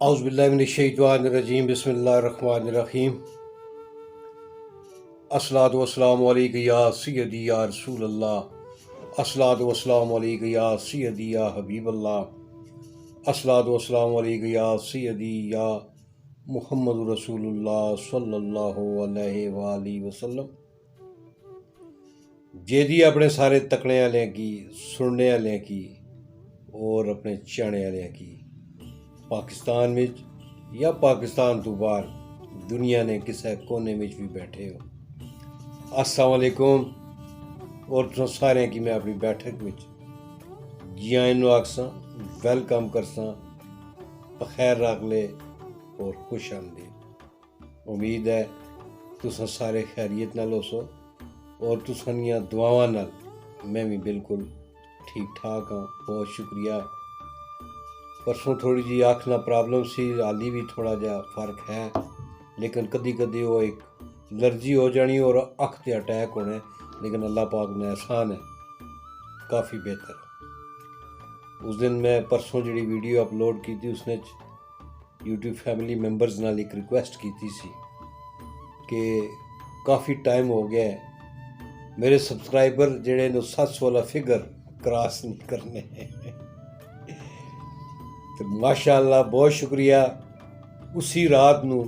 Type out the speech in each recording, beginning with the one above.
औज़ुबिल्लाहिमिनश्शैतानिर्रजीम बिस्मिल्लाहिर्रहमानिर्रहीम। अस्सलातु वस्सलामु अलैका या सय्यदी या रसूलल्लाह, अस्सलातु वस्सलामु अलैका या सय्यदी या हबीबल्लाह, अस्सलातु वस्सलामु अलैका या सय्यदी या मुहम्मदुर रसूलुल्लाह सल्लल्लाहु अलैहि वालैहि वसल्लम। जेदी अपने सारे तकने आह्लें की, सुनने आह्लें की और अपने चाहने आह्लें की, पाकिस्तान में या पाकिस्तान तो बाहर दुनिया ने किसी कोने में भी बैठे हो, अस्सलाम वालेकुम। और तुम सारे की मैं अपनी बैठक में जी आइन आखसा, वेलकम करसा, बखैर रख ले और खुश आमदीद। उम्मीद है तुस सारे खैरियत नाल होसो और तुसानिया दुआवां नाल मैं भी बिल्कुल ठीक ठाक हाँ। बहुत शुक्रिया। परसों थोड़ी जी अख ना प्रॉब्लम सी, हाली भी थोड़ा जा फर्क है, लेकिन कदी कदी वो एक एलर्जी हो जानी और अख ते अटैक होने, लेकिन अल्लाह पाक ने आसान है, काफ़ी बेहतर। उस दिन मैं परसों जी वीडियो अपलोड की थी, उसने यूट्यूब फैमिली मैंबर्स नाल एक रिक्वेस्ट की थी कि काफ़ी टाइम हो गया है मेरे सबसक्राइबर जेड़े ने 700 वाला फिगर क्रॉस नहीं करने। तो माशाअल्लाह बहुत शुक्रिया। उसी रात नू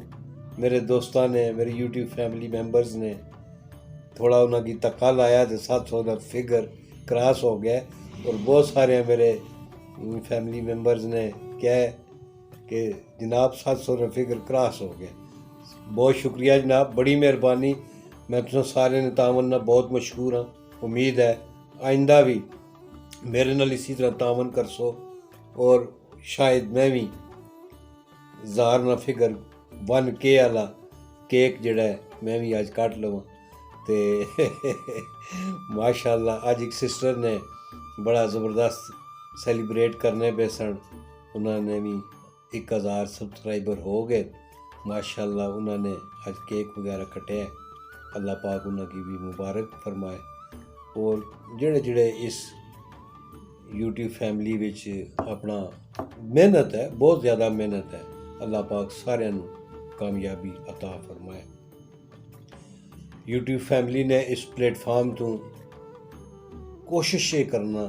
मेरे दोस्तों ने, मेरे यूट्यूब फैमिली मैंबर्स ने थोड़ा उन्होंने धक्का लाया तो 700 का फिगर क्रॉस हो गया। और बहुत सारे मेरे फैमिली मेंबर्स ने कहा कि जनाब 700 का फिगर क्रॉस हो गया। बहुत शुक्रिया जनाब, बड़ी मेहरबानी। मैं तुम सारे ने तावन ना बहुत मशहूर हाँ। उम्मीद है आइंदा भी मेरे नाल इसी तरह तावन कर सो और शायद मैं भी ज़ार ना फिगर 1K वाला केक जड़ा है मैं भी अज कट लवां। तो माशाअल्लाह अज एक सिस्टर ने बड़ा ज़बरदस्त सैलीब्रेट करने पे सन, उन्होंने भी 1000 सब्सक्राइबर हो गए माशाअल्लाह। उन्होंने अज केक वगैरह कटे है, अल्लाह पाक उन्होंने भी मुबारक फरमाए। और जेड़े जेड़े इस यूट्यूब फैमिली विच अपना मेहनत है, बहुत ज़्यादा मेहनत है, अल्लाह पाक सारे कामयाबी अता फरमाए। यूट्यूब फैमिली ने इस प्लेटफार्म तो कोशिश ये करना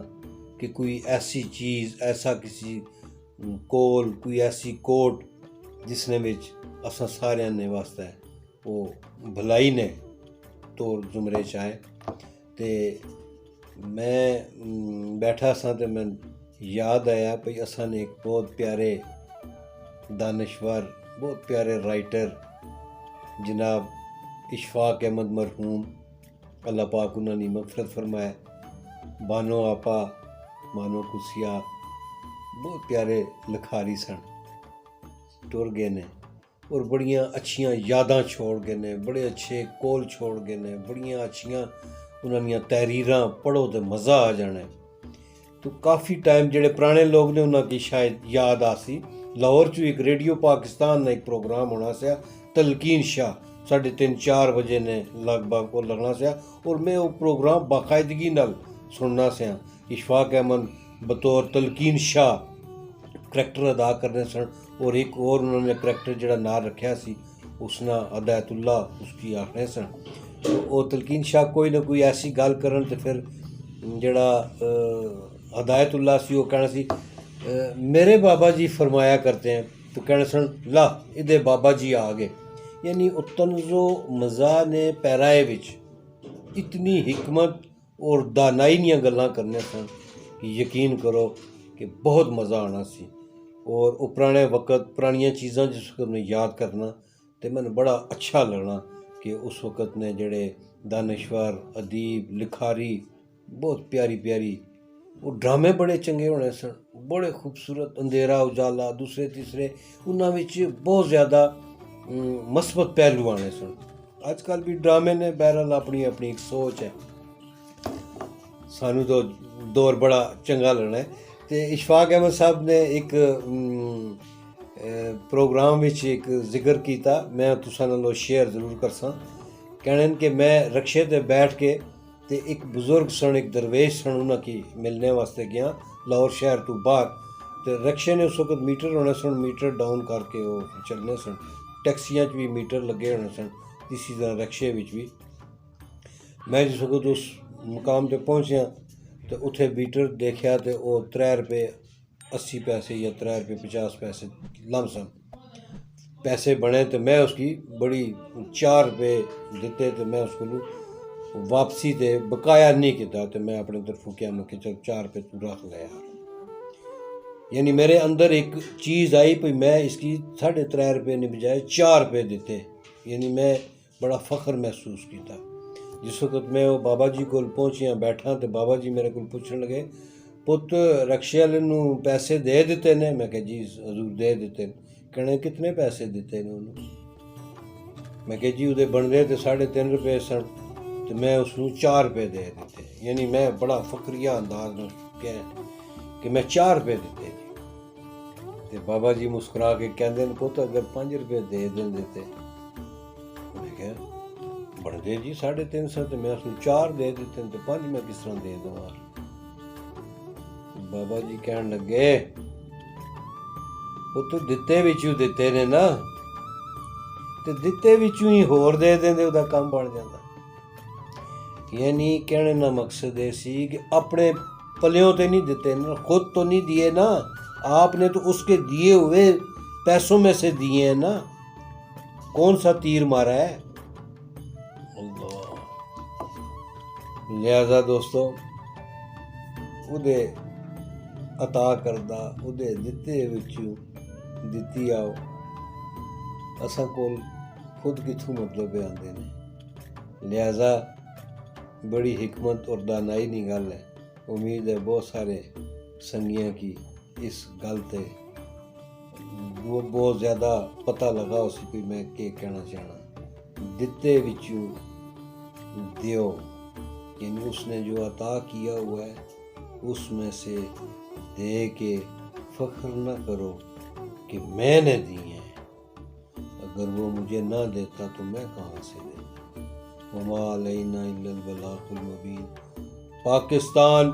कि कोई ऐसी चीज़, ऐसा किसी कोल, कोई ऐसी कोट जिसने विच असा सारे ने वास्ते वो भलाई ने तौर जुमरे चाहे। तो मैं बैठा सा तो मैं याद आया भाई असा ने एक बहुत प्यारे दानश्वर, बहुत प्यारे राइटर जनाब इशफाक अहमद मरहूम, अल्लाह पाक उन्होंने मगफरत फरमाए, बानो आपा, मानो कुसिया, बहुत प्यारे लिखारी सन, टुर गए ने और बड़ियां अच्छियां यादां छोड़ गए ने, बड़े अच्छे कोल छोड़ गए ने, बड़ियां अच्छियां उन्होंने तहरीरां पढ़ो तो मज़ा आ जाना है। तो काफ़ी टाइम जेड़े पुराने लोग ने उन्होंने शायद याद आसी, लाहौर च एक रेडियो पाकिस्तान का एक प्रोग्राम होना सा, तलकीन शाह 3:30-4 बजे ने लगभग वो लगना सा और मैं वो प्रोग्राम बाकायदगी नाल सुनना सा। इशफाक अहमद बतौर तलकीन शाह करैक्टर अदा करने सन और एक और उन्होंने करैक्टर जड़ा ना रखा सी उसना हदायतुल्ला उसकी आखने सन। तो वो तलकीन शाह कोई ना कोई ऐसी गल करन तो फिर जड़ा हदायतुल्ला सी वो कहना सी मेरे बाबा जी फरमाया करते हैं, तो कहना सन ला इधे बाबा जी आ गए। यानी तंज़ो मज़ा ने पैराए विच इतनी हिकमत और दानाई दियां गल्लां करने सन कि यकीन करो कि बहुत मज़ा आना सी। और वो पुराने वक्त पुरानियां चीज़ां जिस वक्त में याद करना तो मैंने बड़ा अच्छा लगना कि उस वक्त ने जड़े दानश्वर, अदीब, लिखारी, बहुत प्यारी प्यारी वो ड्रामे बड़े चंगे होने सन, बड़े खूबसूरत, अंधेरा उजाला, दूसरे तीसरे, उन्होंने बहुत ज़्यादा मस्बत पहलू आने सन। अजकल भी ड्रामे ने बहरहाल अपनी अपनी एक सोच है, सानू तो दौर बड़ा चंगा लगना है। तो इशफाक अहमद साहब ने एक प्रोग्राम विच एक जिक्र किया, मैं तुसां नाल शेयर जरूर करसा। कहने कि मैं रक्शे ते बैठ के ते एक बुजुर्ग सन, एक दरवेश सन, उन्होंने की मिलने वास्ते गया लाहौर शहर तो बाहर। तो रक्शे ने उस वक्त मीटर होने सन, मीटर डाउन करके वो चलने सन, टैक्सियां भी मीटर लगे होने सन, इसी तरह रक्शे भी। मैं जिस वक्त उस मुकाम पर पहुँचा तो उत्थे मीटर देखा तो वो 3 रुपये 80 पैसे या 3 रुपये 50 पैसे लमसम पैसे बने। तो मैं उसकी बड़ी 4 रुपये दिते तो मैं उसको वापसी ते बकाया नहीं किया। तो मैं अपने तरफों क्या मैं कि चल 4 रुपये तू रख ले यार। यानी मेरे अंदर एक चीज़ आई भाई मैं इसकी 3.5 रुपये ने बजाय 4 रुपये दिते। यानी मैं बड़ा फ़ख्र महसूस किया। जिस वक्त मैं वो बाबा जी को पहुँचिया बैठा तो बाबा जी मेरे को पूछने लगे, पुत रक्शे वाले नूं पैसे दे दिते ने? मैं कहा जी हजूर दे दिते। कहने कितने पैसे दिते ने उन्होंने? मैं कहा जी उहदे बनदे तो 3.5 रुपये सन तो मैं उसनूं 4 रुपये दे दिते। यानी मैं बड़ा फखरिया अंदाज में कह कि मैं 4 रुपये दिते जी। तो बाबा जी मुस्कुरा के कहते हैं पुत अगर 5 रुपये दे देते। मैं कहा बनदे जी 350 तो मैं उसनूं 4 दे दिते तो 5 मैं किस तरह दे दूँगा? बाबा जी कहन लगे पुत दिते विचों दिते ने ना, तो दिते विचों ही होर दे देंदे उहदा काम बन जाता। यानी कहने ना मकसद ये सी कि अपने पलियों तो नहीं दिते ना, खुद तो नहीं दिए ना, आपने तो उसके दिए हुए पैसों में से दिए हैं ना। कौन सा तीर मारा है? अल्लाह। लिहाजा दोस्तों उहदे अता करदा उहदे दिते विचों दिती आओ। असां कोल खुद किथों मतलब आंदे ने। लिहाजा बड़ी हिकमत और दानाई नी गल है। उम्मीद है बहुत सारे संगियां की इस गल ते वो बहुत ज़्यादा पता लगा उसी भी मैं क्या कहना चाहना। दिते विचों दियो, यानी उसने जो अता किया हुआ है उसमें से दे के फ़ख्र न करो कि मैंने दी है। अगर वो मुझे ना देता तो मैं कहाँ से देता। वमा अलैना इल्लल बलागुल मुबीन। पाकिस्तान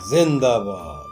जिंदाबाद।